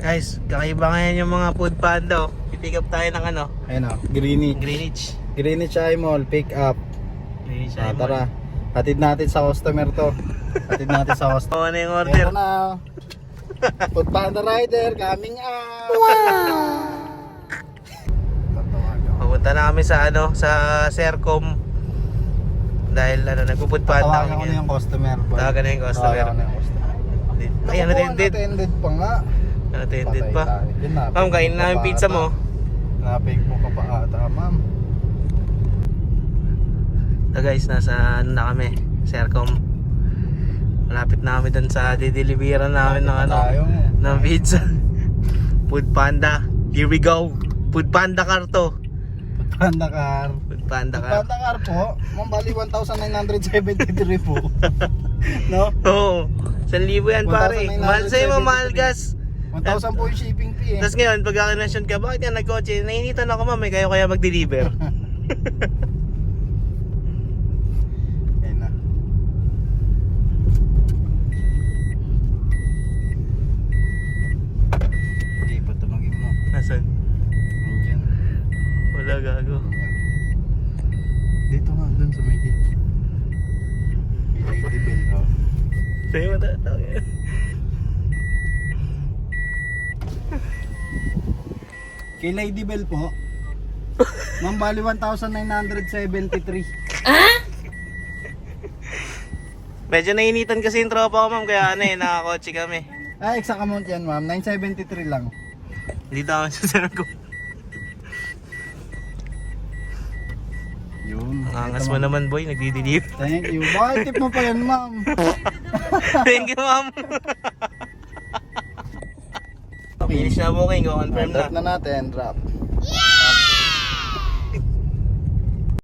Guys, kakaiba ngayon yung mga food panda oh. Pipick up tayo ng ano? Ayun o, Greenwich. Greenwich Eye Mall, pick up. Greenwich Eye Mall. Tara, hatid natin sa customer to. Hatid natin sa customer. Ano yung order? Ito na. Food Panda Rider, coming out. Pupunta na kami sa ano, sa Sercom. Dahil ano, nagpo-food panda Tawagan ko kami. na yung customer. boy. Tawagan na yung customer. Tawagan ko na yung customer. Ay, unattended. Unattended pa nga. Unattended Patay pa. tayo. Yun, napig Ma'am, kain mo na yung pa pizza ata. mo. Napig mo ka pa ata, ma'am. So guys, nasa ano na kami, Sercom. Malapit na kami dun sa dideliveran namin ng ano, Tayo. ng pizza. Food Panda. Here we go. Food Panda car to. Food Panda car. Food Panda Food car. Panda car po. Mambali 1,973 po. No? Oo. 1,000 yan pare. Mahal sa'yo mo, mahal gas. 1,000 po yung shipping fee eh. Tapos ngayon, pag kakinasyon ka, bakit yan nagkotse? Nainitan ako ma'am, kayo kaya mag-deliver. Ayun na. Hindi pa tumagin mo. Nasaan? Nandiyan. Wala gago. Dito nga, dun sa may gate. May lady bell oh. Sa'yo matatawag yan. Kay Lady Bell po. Ma'am, bali 1,973. Medyo nainitan kasi yung tropa ko ma'am, kaya ano eh, nakakotse kami. Ah, exact amount yan ma'am. 973 lang. Dito kami sa Sercom. Yun. Angas mo naman boy, nagdi-deliver. Thank you. Bakit tip mo pa yan ma'am? Thank you ma'am. Finish na booking, go confirm na. Drop na natin. Drop. Yeah!